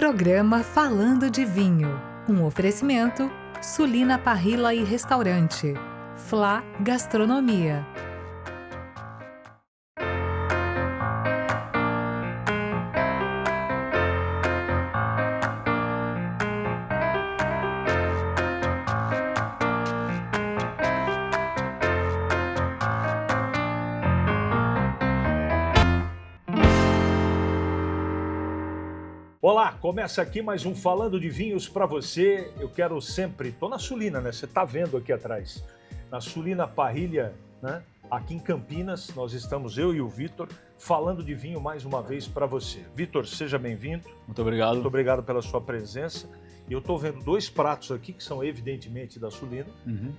Programa Falando de Vinho. Um oferecimento: Sulina Parrilla e Restaurante. Flá Gastronomia. Olá, começa aqui mais um Falando de Vinhos para você. Eu quero sempre, tô na Sulina, né? Você tá vendo aqui atrás, na Sulina Parrilla, né? Aqui em Campinas, nós estamos, eu e o Vitor, falando de vinho mais uma vez para você. Vitor, seja bem-vindo. Muito obrigado. Muito obrigado pela sua presença. E eu tô vendo dois pratos aqui que são evidentemente da Sulina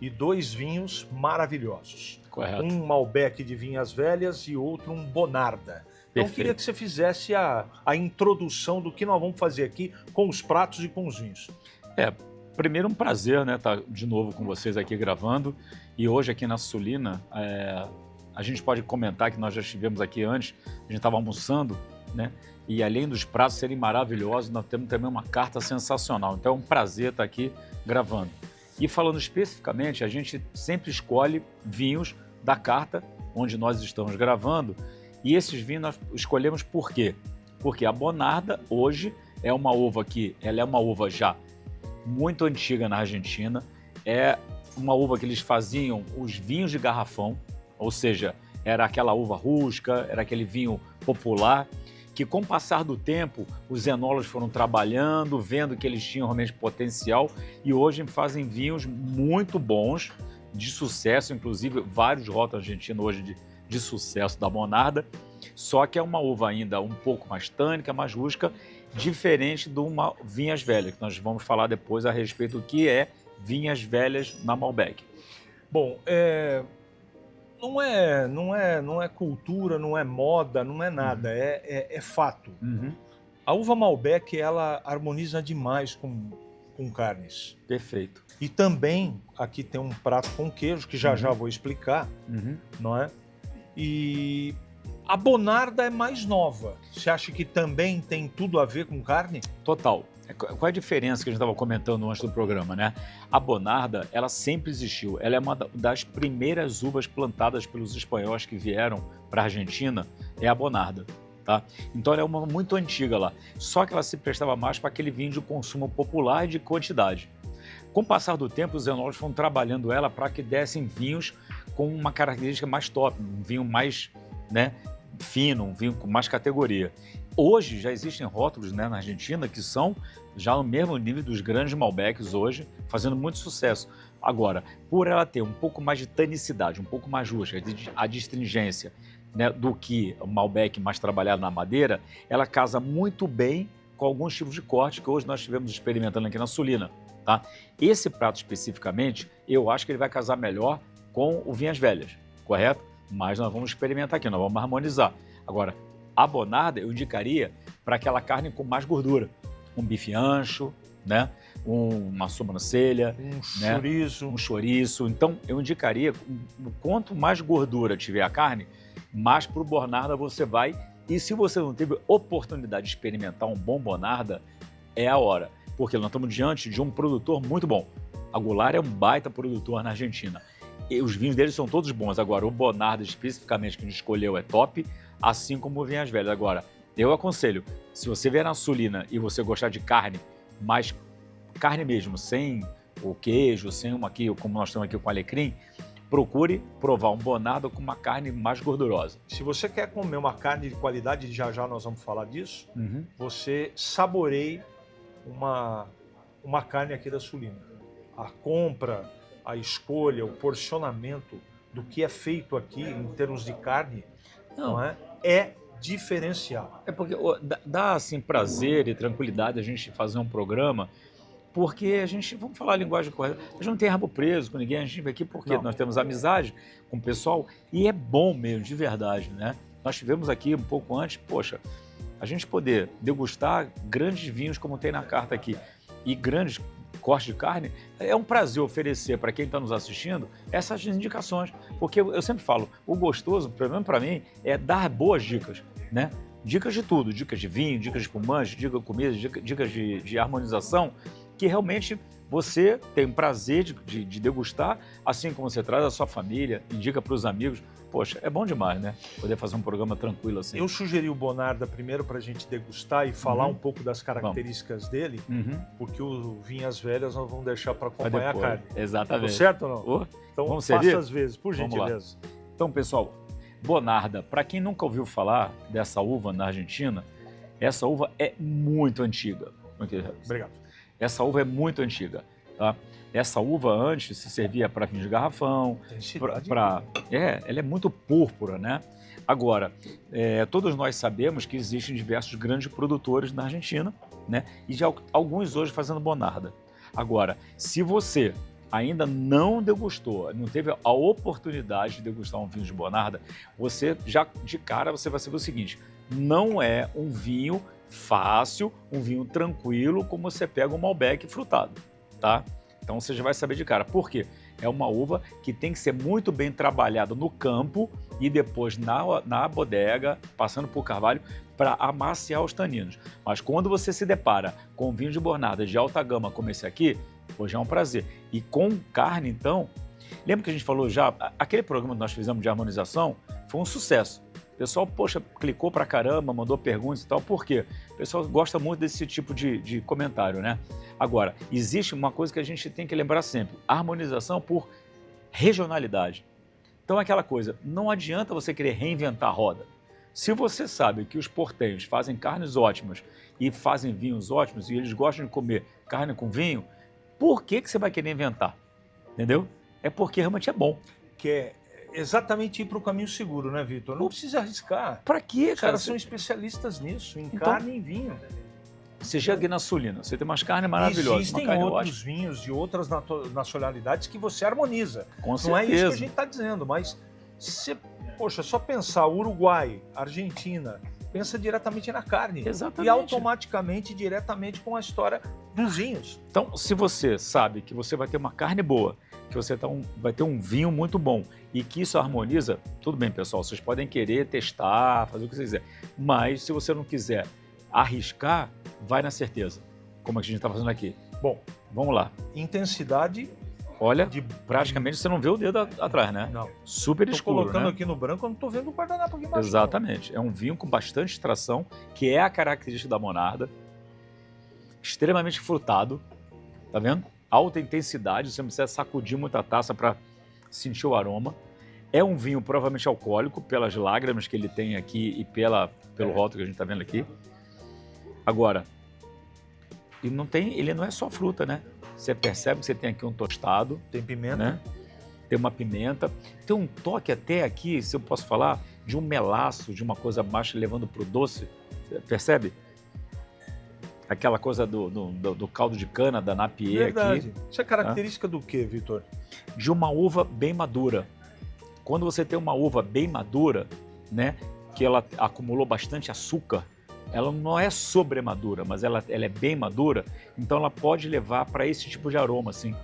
e dois vinhos maravilhosos. Correto. Um Malbec de Vinhas Velhas e outro um Bonarda. Então, eu queria que você fizesse a introdução do que nós vamos fazer aqui com os pratos e com os vinhos. Primeiro um prazer, né, estar de novo com vocês aqui gravando. E hoje aqui na Sulina, a gente pode comentar que nós já estivemos aqui antes, a gente estava almoçando, né? E além dos pratos serem maravilhosos, nós temos também uma carta sensacional. Então é um prazer estar aqui gravando. E falando especificamente, a gente sempre escolhe vinhos da carta onde nós estamos gravando. E esses vinhos nós escolhemos por quê? Porque a Bonarda hoje é uma uva ela é uma uva já muito antiga na Argentina, é uma uva que eles faziam os vinhos de garrafão, ou seja, era aquela uva rústica, era aquele vinho popular, que com o passar do tempo os enólogos foram trabalhando, vendo que eles tinham realmente potencial e hoje fazem vinhos muito bons, de sucesso, inclusive vários rótulos argentinos hoje de sucesso da Bonarda, só que é uma uva ainda um pouco mais tânica, mais rústica, diferente de uma Vinhas Velhas, que nós vamos falar depois a respeito do que é Vinhas Velhas na Malbec. Bom, não é cultura, não é moda, não é nada, é fato. A uva Malbec, ela harmoniza demais com carnes. Perfeito. E também, aqui tem um prato com queijo, que já vou explicar, não é? E a Bonarda é mais nova. Você acha que também tem tudo a ver com carne? Total. Qual é a diferença que a gente estava comentando antes do programa, né? A Bonarda, ela sempre existiu. Ela é uma das primeiras uvas plantadas pelos espanhóis que vieram para a Argentina, é a Bonarda, tá? Então ela é uma muito antiga lá. Só que ela se prestava mais para aquele vinho de consumo popular e de quantidade. Com o passar do tempo, os enólogos foram trabalhando ela para que dessem vinhos com uma característica mais top, um vinho mais, né, fino, um vinho com mais categoria. Hoje já existem rótulos, né, na Argentina que são já no mesmo nível dos grandes Malbecs hoje, fazendo muito sucesso. Agora, por ela ter um pouco mais de tanicidade, um pouco mais rústica, a astringência, né, do que o Malbec mais trabalhado na madeira, ela casa muito bem com alguns tipos de corte que hoje nós estivemos experimentando aqui na Sulina. Tá? Esse prato especificamente, eu acho que ele vai casar melhor com o Vinhas Velhas, correto? Mas nós vamos experimentar aqui, nós vamos harmonizar. Agora, a Bonarda eu indicaria para aquela carne com mais gordura. Um bife ancho, né? Uma sobrancelha, um chouriço. Então, eu indicaria, quanto mais gordura tiver a carne, mais para o Bonarda você vai. E se você não teve oportunidade de experimentar um bom Bonarda, é a hora. Porque nós estamos diante de um produtor muito bom. A Goulart é um baita produtor na Argentina. E os vinhos deles são todos bons. Agora, o Bonarda especificamente que a gente escolheu é top, assim como o Vinhas Velhas. Agora, eu aconselho, se você vier na Sulina e você gostar de carne, mas carne mesmo, sem o queijo, sem uma aqui, como nós estamos aqui com alecrim, procure provar um Bonarda com uma carne mais gordurosa. Se você quer comer uma carne de qualidade, já nós vamos falar disso, você saboreie uma carne aqui da Sulina. A compra, a escolha, o porcionamento do que é feito aqui em termos de carne, não é diferenciado. É porque dá assim prazer e tranquilidade a gente fazer um programa, porque a gente, vamos falar a linguagem correta, a gente não tem rabo preso com ninguém, a gente vem aqui porque nós temos amizade com o pessoal e é bom mesmo, de verdade, né? Nós tivemos aqui um pouco antes, poxa, a gente poder degustar grandes vinhos como tem na carta aqui e grandes cortes de carne, é um prazer oferecer para quem está nos assistindo essas indicações, porque eu sempre falo, o gostoso, pelo menos para mim, é dar boas dicas, né? dicas de tudo, dicas de vinho, dicas de espumante, dicas de comida, dicas de harmonização, que realmente você tem o prazer de degustar, assim como você traz a sua família, indica para os amigos. Poxa, é bom demais, né? Poder fazer um programa tranquilo assim. Eu sugeri o Bonarda primeiro para a gente degustar e falar um pouco das características dele, porque o Vinhas Velhas nós vamos deixar para acompanhar a carne. Exatamente. Tô certo ou não? Então vamos faça servir? às vezes, por gentileza. Então, pessoal, Bonarda, para quem nunca ouviu falar dessa uva na Argentina, essa uva é muito antiga. Obrigado. Essa uva é muito antiga, tá? Essa uva antes se servia para vinho de garrafão, ela é muito púrpura, né? Agora, todos nós sabemos que existem diversos grandes produtores na Argentina, né? E já alguns hoje fazendo Bonarda. Agora, se você ainda não degustou, não teve a oportunidade de degustar um vinho de Bonarda, você já de cara você vai saber o seguinte: não é um vinho fácil, um vinho tranquilo, como você pega um Malbec frutado, tá? Então você já vai saber de cara. Por quê? É uma uva que tem que ser muito bem trabalhada no campo e depois na bodega, passando por carvalho, para amaciar os taninos. Mas quando você se depara com um vinho de Bonarda de alta gama como esse aqui, hoje é um prazer. E com carne, então, lembra que a gente falou já, aquele programa que nós fizemos de harmonização foi um sucesso. O pessoal, poxa, clicou pra caramba, mandou perguntas e tal. Por quê? O pessoal gosta muito desse tipo de comentário, né? Agora, existe uma coisa que a gente tem que lembrar sempre: harmonização por regionalidade. Então, aquela coisa, não adianta você querer reinventar a roda. Se você sabe que os portenhos fazem carnes ótimas e fazem vinhos ótimos e eles gostam de comer carne com vinho, por que você vai querer inventar? Entendeu? É porque realmente é bom. Que é exatamente ir para o caminho seguro, né, Vitor? Não precisa arriscar. Pra quê, cara? Os caras são especialistas nisso, em carne e em vinho. Você chega aqui na Sulina, você tem umas carnes maravilhosas. Existem outros vinhos de outras nacionalidades que você harmoniza. Com certeza. Não é isso que a gente está dizendo, mas só pensar Uruguai, Argentina, pensa diretamente na carne. Exatamente. E automaticamente, diretamente com a história dos vinhos. Então, se você sabe que você vai ter uma carne boa, que você vai ter um vinho muito bom e que isso harmoniza, tudo bem, pessoal, vocês podem querer testar, fazer o que vocês quiserem. Mas se você não quiser arriscar, vai na certeza, como a gente está fazendo aqui. Bom, vamos lá. Intensidade. Olha, praticamente você não vê o dedo atrás, né? Não. Super escuro, Estou colocando né? aqui no branco, eu não estou vendo o guardanapo aqui embaixo. Exatamente. Não. É um vinho com bastante extração, que é a característica da Bonarda. Extremamente frutado, tá vendo? Alta intensidade, você não precisa sacudir muita taça para sentir o aroma. É um vinho provavelmente alcoólico, pelas lágrimas que ele tem aqui e pelo rótulo que a gente está vendo aqui. Agora, ele não é só fruta, né? Você percebe que você tem aqui um tostado. Tem pimenta. Né? Tem uma pimenta. Tem um toque até aqui, se eu posso falar, de um melaço, de uma coisa mais levando para o doce. Você percebe? Aquela coisa do caldo de cana, da Napier aqui. Isso é característica do quê, Vitor? De uma uva bem madura. Quando você tem uma uva bem madura, né, que ela acumulou bastante açúcar, ela não é sobremadura, mas ela é bem madura, então ela pode levar para esse tipo de aroma, assim.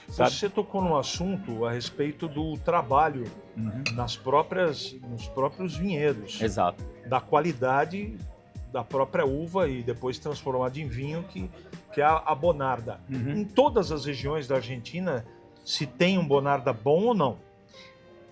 Sabe? Você tocou num assunto a respeito do trabalho nos próprios vinhedos. Exato. Da qualidade da própria uva e depois transformada em vinho, que é a Bonarda. Em todas as regiões da Argentina, se tem um Bonarda bom ou não?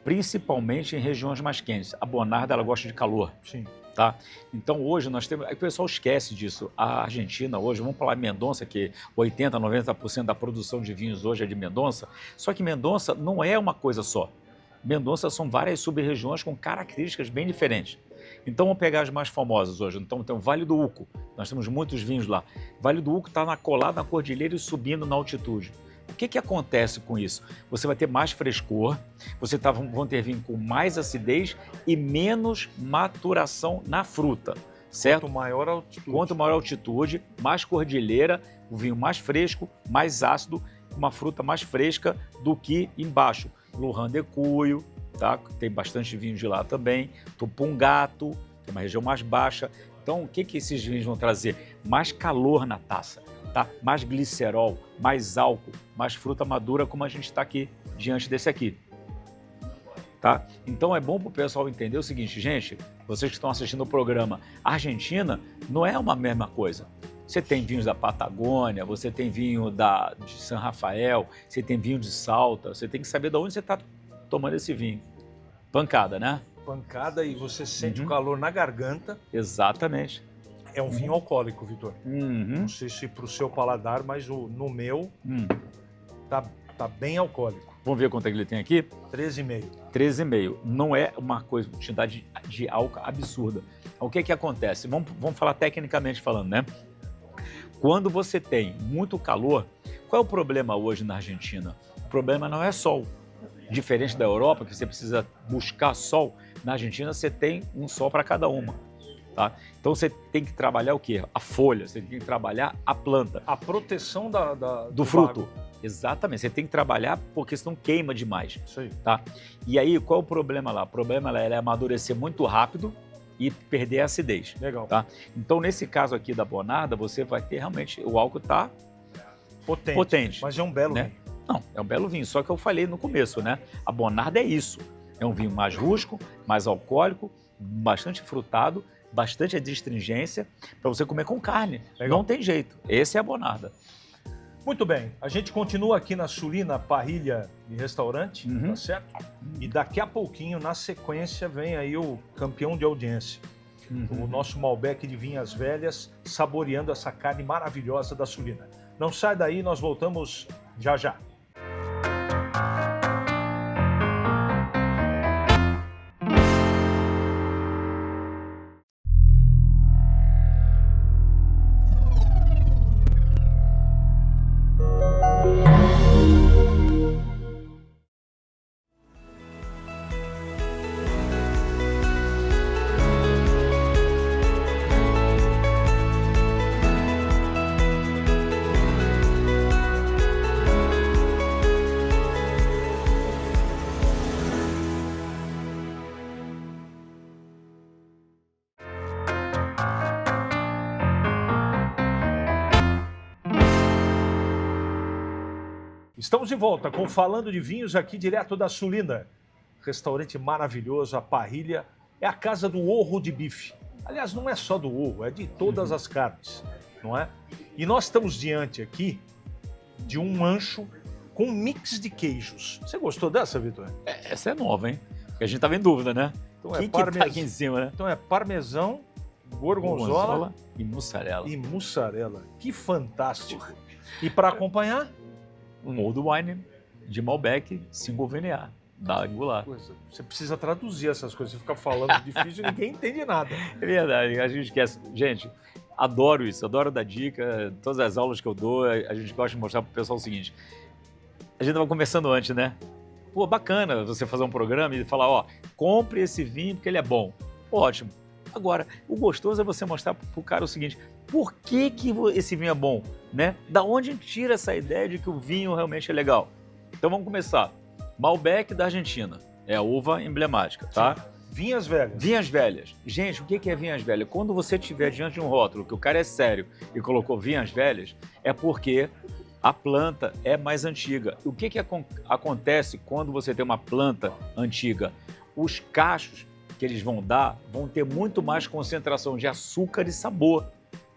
Principalmente em regiões mais quentes. A Bonarda, ela gosta de calor. Sim. Tá? Então hoje nós temos, o pessoal esquece disso, a Argentina hoje, vamos falar de Mendonça, que 80%, 90% da produção de vinhos hoje é de Mendonça, só que Mendonça não é uma coisa só. Mendonça são várias sub-regiões com características bem diferentes. Então vamos pegar as mais famosas hoje. Então tem o Vale do Uco, nós temos muitos vinhos lá. Vale do Uco está colado na cordilheira e subindo na altitude. O que acontece com isso? Você vai ter mais frescor, vão ter vinho com mais acidez e menos maturação na fruta, certo? Quanto maior a altitude. Quanto maior a altitude, mais cordilheira, o vinho mais fresco, mais ácido, uma fruta mais fresca do que embaixo. Luján de Cuyo, tá? Tem bastante vinho de lá também. Tupungato, que é uma região mais baixa. Então, o que esses vinhos vão trazer? Mais calor na taça. Tá? Mais glicerol, mais álcool, mais fruta madura, como a gente está aqui diante desse aqui. Tá? Então é bom para o pessoal entender o seguinte, gente, vocês que estão assistindo o programa, a Argentina não é uma mesma coisa. Você tem vinhos da Patagônia, você tem vinho de San Rafael, você tem vinho de Salta, você tem que saber de onde você está tomando esse vinho. Pancada, né? Pancada e você sente o calor na garganta. Exatamente. É um vinho alcoólico, Vitor. Não sei se para o seu paladar, mas no meu tá bem alcoólico. Vamos ver quanto é que ele tem aqui? 13,5. 13,5. Não é uma quantidade de álcool absurda. O que acontece? Vamos falar tecnicamente falando, né? Quando você tem muito calor, qual é o problema hoje na Argentina? O problema não é sol. Diferente da Europa, que você precisa buscar sol, na Argentina você tem um sol para cada uma. Tá? Então você tem que trabalhar o quê? A folha, você tem que trabalhar a planta. A proteção do fruto. vago. Exatamente, você tem que trabalhar porque senão queima demais. Isso aí. Tá? E aí, qual é o problema lá? O problema é amadurecer muito rápido e perder a acidez. Legal. Tá? Então, nesse caso aqui da Bonarda, você vai ter realmente, o álcool tá potente. Mas é um belo vinho. Não, é um belo vinho, só que eu falei no começo, né? A Bonarda é isso. É um vinho mais rústico, mais alcoólico, bastante frutado, bastante astringência, para você comer com carne. Legal. Não tem jeito. Esse é a Bonarda. Muito bem, a gente continua aqui na Sulina Parrilha e Restaurante, tá certo? E daqui a pouquinho, na sequência, vem aí o campeão de audiência. O nosso Malbec de Vinhas Velhas, saboreando essa carne maravilhosa da Sulina. Não sai daí, nós voltamos já já. Estamos de volta com Falando de Vinhos aqui direto da Sulina. Restaurante maravilhoso, a Parrilha é a casa do orro de bife. Aliás, não é só do orro, é de todas as carnes, não é? E nós estamos diante aqui de um ancho com um mix de queijos. Você gostou dessa, Vitor? Essa é nova, hein? Porque a gente estava em dúvida, né? Então que tá aqui em cima, né? Então é parmesão, gorgonzola e mussarela. E mussarela. Que fantástico. E para acompanhar? Um old wine de Malbec single VNA, da Angular. Você precisa traduzir essas coisas, você fica falando difícil e ninguém entende nada. É verdade, a gente esquece. Gente, adoro isso, adoro dar dica, todas as aulas que eu dou, a gente gosta de mostrar pro pessoal o seguinte. A gente estava conversando antes, né? Pô, bacana você fazer um programa e falar, ó, compre esse vinho porque ele é bom. Ótimo. Agora, o gostoso é você mostrar pro cara o seguinte, por que esse vinho é bom, né? Da onde a gente tira essa ideia de que o vinho realmente é legal? Então vamos começar. Malbec da Argentina, é a uva emblemática, tá? Sim. Vinhas Velhas. Vinhas Velhas. Gente, o que é Vinhas Velhas? Quando você estiver diante de um rótulo que o cara é sério e colocou Vinhas Velhas, é porque a planta é mais antiga. O que acontece quando você tem uma planta antiga? Os cachos que eles vão ter muito mais concentração de açúcar e sabor,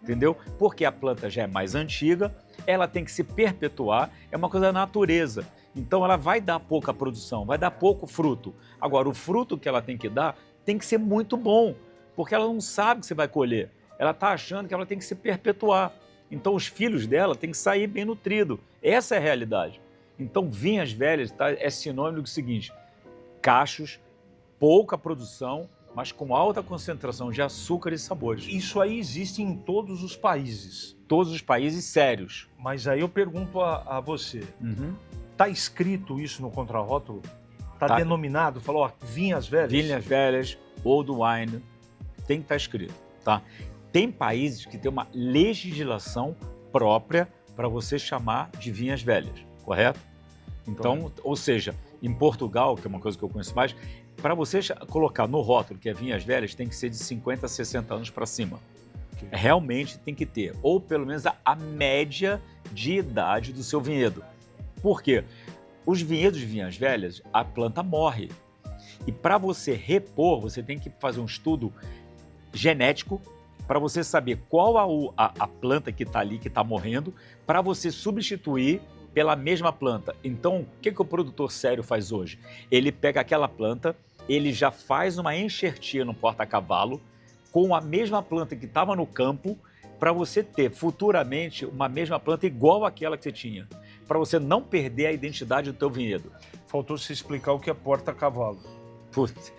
entendeu? Porque a planta já é mais antiga, ela tem que se perpetuar, é uma coisa da natureza. Então ela vai dar pouca produção, vai dar pouco fruto. Agora, o fruto que ela tem que dar tem que ser muito bom, porque ela não sabe que você vai colher. Ela está achando que ela tem que se perpetuar. Então os filhos dela têm que sair bem nutridos. Essa é a realidade. Então Vinhas Velhas é sinônimo do seguinte, cachos, pouca produção, mas com alta concentração de açúcar e sabores. Isso aí existe em todos os países. Todos os países sérios. Mas aí eu pergunto a você, tá escrito isso no contrarótulo? Tá denominado? Falou, ó, Vinhas Velhas? Vinhas Velhas, old wine, tem que estar escrito, tá? Tem países que tem uma legislação própria para você chamar de Vinhas Velhas, correto? Então, ou seja, em Portugal, que é uma coisa que eu conheço mais, para você colocar no rótulo que é Vinhas Velhas, tem que ser de 50 a 60 anos para cima. Okay. Realmente tem que ter, ou pelo menos a média de idade do seu vinhedo. Por quê? Os vinhedos de Vinhas Velhas, a planta morre. E para você repor, você tem que fazer um estudo genético para você saber qual a planta que está ali, que está morrendo, para você substituir pela mesma planta. Então, o que o produtor sério faz hoje? Ele pega aquela planta, ele já faz uma enxertia no porta-cavalo com a mesma planta que estava no campo, para você ter futuramente uma mesma planta igual àquela que você tinha, para você não perder a identidade do teu vinhedo. Faltou se explicar o que é porta-cavalo. Putz.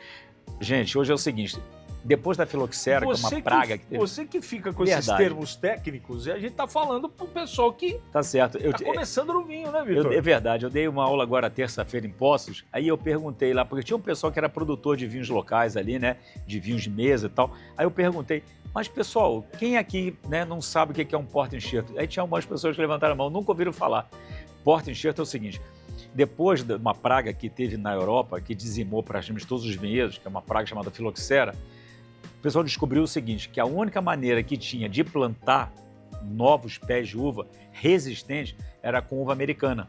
Gente, hoje é o seguinte, depois da filoxera, que é uma praga... Você que fica com esses termos técnicos, e a gente está falando para o pessoal que tá certo. Está começando no vinho, né, Vitor? É verdade, eu dei uma aula agora terça-feira em Poços, aí eu perguntei lá, porque tinha um pessoal que era produtor de vinhos locais ali, né, de vinhos de mesa e tal, aí eu perguntei, mas pessoal, quem aqui, né, não sabe o que é um porta-enxerto? Aí tinha algumas pessoas que levantaram a mão, nunca ouviram falar. Porta-enxerto é o seguinte, depois de uma praga que teve na Europa, que dizimou praticamente todos os vinhedos, que é uma praga chamada filoxera, o pessoal descobriu o seguinte, que a única maneira que tinha de plantar novos pés de uva resistentes era com uva americana.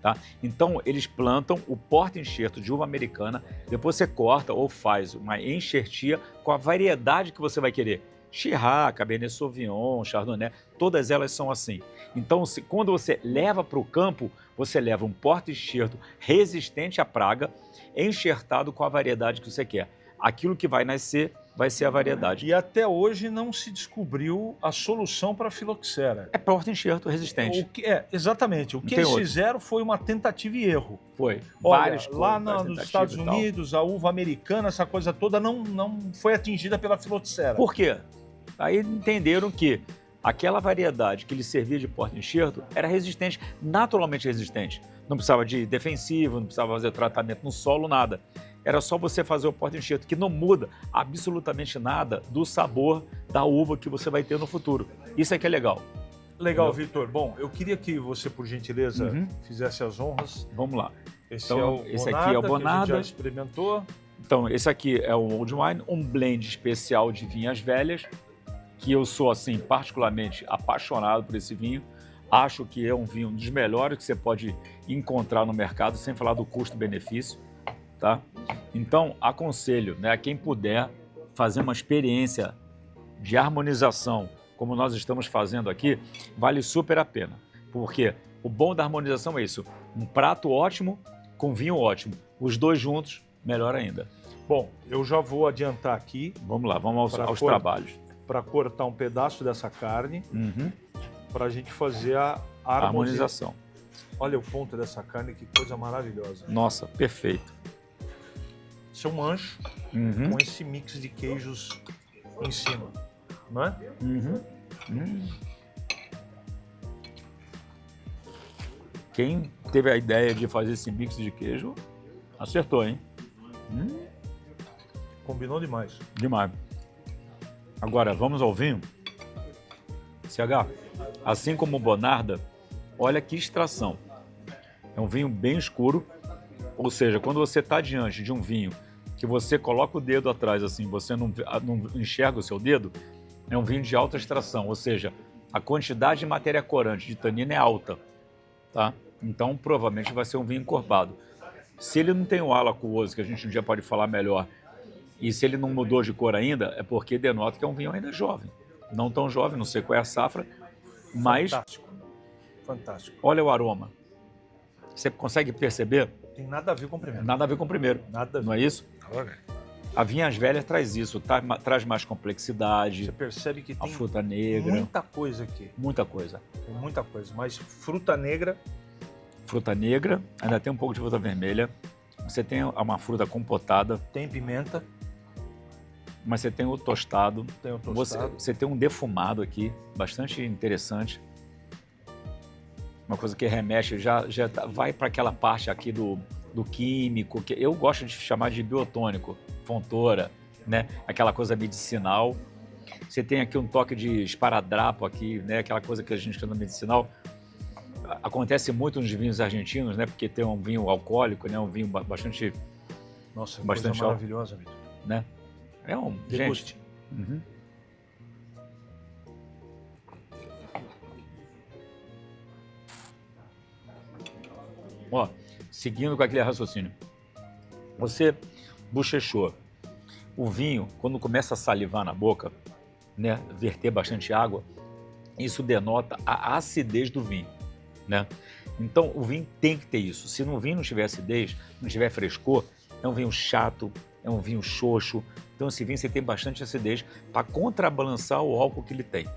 Tá? Então, eles plantam o porta-enxerto de uva americana, depois você corta ou faz uma enxertia com a variedade que você vai querer. Shiraz, Cabernet Sauvignon, Chardonnay, todas elas são assim. Então, quando você leva para o campo, você leva um porta-enxerto resistente à praga, enxertado com a variedade que você quer. Aquilo que vai nascer vai ser a variedade. E até hoje não se descobriu a solução para a filoxera. É porta-enxerto resistente. Exatamente. O que eles fizeram foi uma tentativa e erro. Foi. Olha, lá nos Estados Unidos, a uva americana, essa coisa toda, não foi atingida pela filoxera. Por quê? Aí entenderam que aquela variedade que lhe servia de porta-enxerto era resistente, naturalmente resistente. Não precisava de defensivo, não precisava fazer tratamento no solo, nada. Era só você fazer o porta-enxerto, que não muda absolutamente nada do sabor da uva que você vai ter no futuro. Isso é que é legal. Legal, Vitor. Bom, eu queria que você, por gentileza, fizesse as honras. Vamos lá. Esse aqui é o Bonarda, que a gente já experimentou. Então, esse aqui é o Old Wine, um blend especial de vinhas velhas, que eu sou, assim, particularmente apaixonado por esse vinho. Acho que é um vinho dos melhores que você pode encontrar no mercado, sem falar do custo-benefício, tá? Então, aconselho, né, a quem puder fazer uma experiência de harmonização, como nós estamos fazendo aqui, vale super a pena. Porque o bom da harmonização é isso, um prato ótimo com vinho ótimo. Os dois juntos, melhor ainda. Bom, eu já vou adiantar aqui. Vamos lá, vamos aos trabalhos. Para cortar um pedaço dessa carne, para a gente fazer a harmonização. Olha o ponto dessa carne, que coisa maravilhosa. Nossa, perfeito. Seu mancho com esse mix de queijos em cima, não é? Quem teve a ideia de fazer esse mix de queijo, acertou, hein? Combinou demais. Demais. Agora, vamos ao vinho. CH, assim como o Bonarda, olha que extração. É um vinho bem escuro, ou seja, quando você está diante de um vinho que você coloca o dedo atrás, assim, você não enxerga o seu dedo, é um vinho de alta extração, ou seja, a quantidade de matéria corante, de tanino é alta, tá? Então, provavelmente vai ser um vinho encorpado. Se ele não tem o halo aquoso, que a gente um dia pode falar melhor, e se ele não mudou de cor ainda, é porque denota que é um vinho ainda jovem. Não tão jovem, não sei qual é a safra, mas... Fantástico. Fantástico. Olha o aroma. Você consegue perceber? Tem nada a ver com o primeiro. Nada a ver com o primeiro. Nada a ver. Não é isso? Olha. A Vinhas Velhas traz isso, traz mais complexidade. Você percebe que tem a fruta negra. Muita coisa aqui. Muita coisa. Tem muita coisa, mas fruta negra... Fruta negra, ainda tem um pouco de fruta vermelha. Você tem uma fruta compotada. Tem pimenta. Mas você tem o tostado. Tem o tostado. Você tem um defumado aqui, bastante interessante. Uma coisa que remete, vai para aquela parte aqui do químico, que eu gosto de chamar de biotônico, fontora, né? Aquela coisa medicinal. Você tem aqui um toque de esparadrapo aqui, né? Aquela coisa que a gente chama de medicinal. Acontece muito nos vinhos argentinos, né? Porque tem um vinho alcoólico, né? Um vinho bastante... Nossa, bastante coisa maravilhosa, Vitor. Né? É um... Deguste. Gente... Ó, seguindo com aquele raciocínio. Você bochechou. O vinho, quando começa a salivar na boca, né, verter bastante água, isso denota a acidez do vinho, né? Então, o vinho tem que ter isso. Se no vinho não tiver acidez, não tiver frescor, é um vinho chato, é um vinho xoxo. Então, esse vinho você tem bastante acidez para contrabalançar o álcool que ele tem.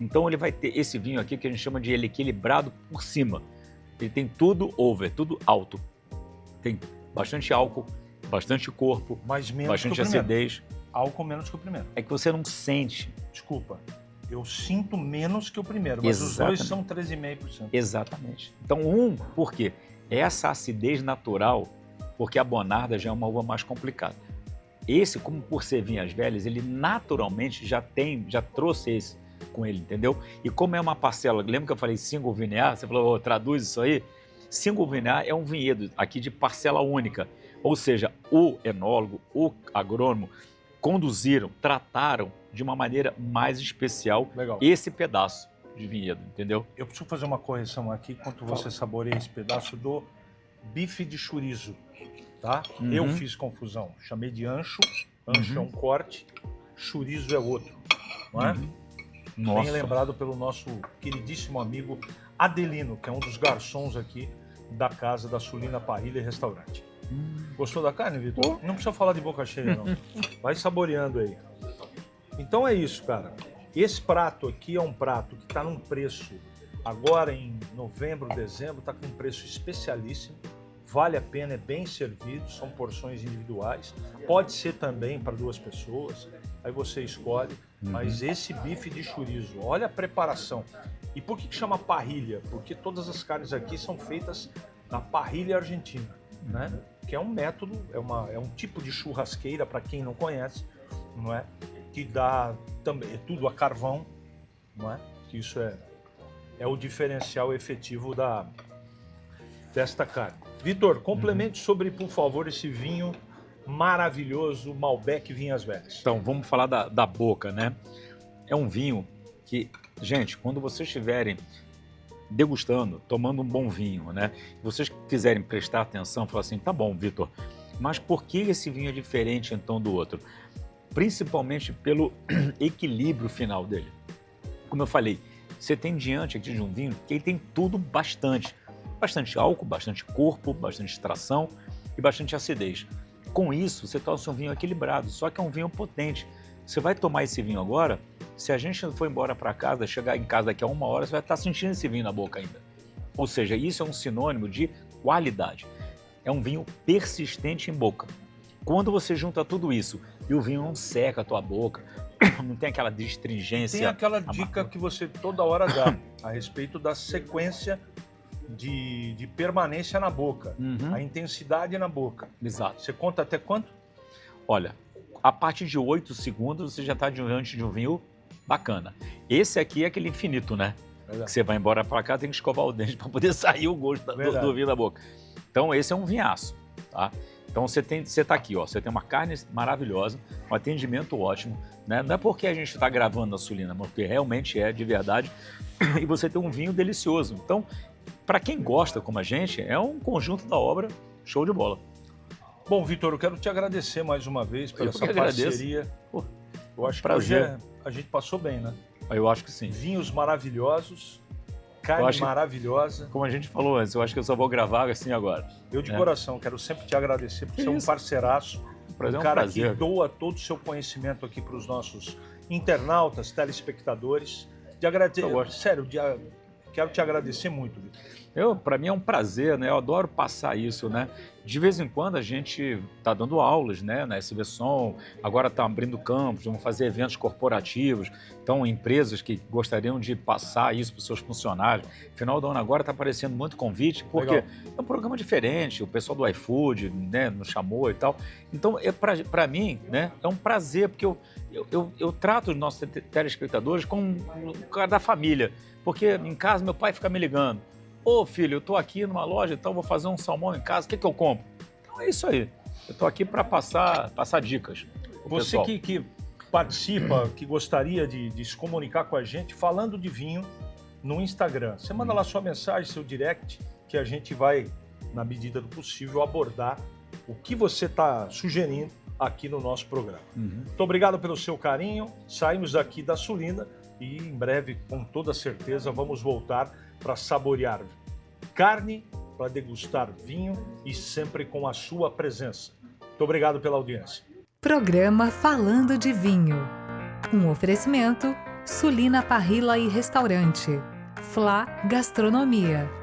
Então, ele vai ter esse vinho aqui que a gente chama de ele equilibrado por cima. Ele tem tudo over, tudo alto. Tem bastante álcool, bastante corpo, mas menos bastante que o primeiro. acidez. Álcool menos que o primeiro. É que você não sente. Desculpa. Eu sinto menos que o primeiro, mas Exatamente. os dois são 13,5%. Exatamente. Então, por quê? Essa acidez natural, porque a Bonarda já é uma uva mais complicada. Esse, como por ser vinhas velhas, ele naturalmente já trouxe esse com ele, entendeu? E como é uma parcela, lembra que eu falei single vineyard? Você falou, traduz isso aí? Single vineyard é um vinhedo aqui de parcela única, ou seja, o enólogo, o agrônomo conduziram, trataram de uma maneira mais especial esse pedaço de vinhedo, entendeu? Eu preciso fazer uma correção aqui enquanto você saboreia esse pedaço do bife de chorizo, tá? Uhum. Eu fiz confusão, chamei de ancho, ancho é um corte, chorizo é outro, não é? Nossa. Bem lembrado pelo nosso queridíssimo amigo Adelino, que é um dos garçons aqui da casa da Sulina Parrilha e Restaurante. Gostou da carne, Vitor? Não precisa falar de boca cheia, não. Vai saboreando aí. Então é isso, cara. Esse prato aqui é um prato que está num preço, agora em novembro, dezembro, está com um preço especialíssimo. Vale a pena, é bem servido, são porções individuais. Pode ser também para 2 pessoas, aí você escolhe. Mas esse bife de chorizo, olha a preparação. E por que chama parrilha? Porque todas as carnes aqui são feitas na parrilha argentina, né? Que é um método, é um tipo de churrasqueira, para quem não conhece, não é? Que dá também tudo a carvão, não é? Que isso é o diferencial efetivo desta carne. Vitor, complemente sobre, por favor, esse vinho maravilhoso, Malbec Vinhas Velhas. Então, vamos falar da boca, né? É um vinho que, gente, quando vocês estiverem degustando, tomando um bom vinho, né? Se vocês quiserem prestar atenção, falar assim, tá bom, Vitor, mas por que esse vinho é diferente então do outro? Principalmente pelo equilíbrio final dele. Como eu falei, você tem diante aqui de um vinho que ele tem tudo bastante álcool, bastante corpo, bastante extração e bastante acidez. Com isso, você torna um vinho equilibrado, só que é um vinho potente. Você vai tomar esse vinho agora, se a gente for embora para casa, chegar em casa daqui a 1 hora, você vai estar sentindo esse vinho na boca ainda. Ou seja, isso é um sinônimo de qualidade. É um vinho persistente em boca. Quando você junta tudo isso e o vinho não seca a tua boca, não tem aquela astringência. Tem aquela dica que você toda hora dá a respeito da sequência de permanência na boca, a intensidade na boca. Exato. Você conta até quanto? Olha, a partir de 8 segundos você já está diante de um vinho bacana. Esse aqui é aquele infinito, né? Verdade. Que você vai embora para cá, tem que escovar o dente para poder sair o gosto do vinho da boca. Então esse é um vinhaço, tá? Então você tá aqui, ó, você tem uma carne maravilhosa, um atendimento ótimo, né? Não é porque a gente está gravando na Sulina, mas porque realmente é de verdade. E você tem um vinho delicioso. Então, para quem gosta como a gente, é um conjunto da obra show de bola. Bom, Vitor, eu quero te agradecer mais uma vez pela essa parceria. Pô, eu acho prazer. Que hoje a gente passou bem, né? Eu acho que sim. Vinhos maravilhosos, carne maravilhosa. Como a gente falou antes, eu acho que eu só vou gravar assim agora. Eu de coração quero sempre te agradecer por ser um parceiraço, um cara que doa todo o seu conhecimento aqui para os nossos internautas, telespectadores. De agradecer, sério, quero te agradecer muito, Vitor. Para mim é um prazer, né? Eu adoro passar isso, né? De vez em quando a gente está dando aulas, né? Na SB Som, agora está abrindo campos, vamos fazer eventos corporativos, então empresas que gostariam de passar isso para os seus funcionários. Final do ano agora está aparecendo muito convite, porque é um programa diferente, o pessoal do iFood, né, nos chamou e tal. Então, para mim, né, é um prazer, porque eu trato os nossos telespectadores como um cara da família, porque em casa meu pai fica me ligando. Ô filho, eu tô aqui numa loja, então vou fazer um salmão em casa, o que eu compro? Então é isso aí, eu tô aqui para passar dicas. Você que participa, que gostaria de se comunicar com a gente, falando de vinho no Instagram, você manda lá sua mensagem, seu direct, que a gente vai, na medida do possível, abordar o que você está sugerindo aqui no nosso programa. Muito obrigado pelo seu carinho. Saímos daqui da Sulina e em breve, com toda certeza, vamos voltar para saborear carne, para degustar vinho e sempre com a sua presença. Muito obrigado pela audiência. Programa Falando de Vinho. Um oferecimento Sulina Parrilla e Restaurante. Flá Gastronomia.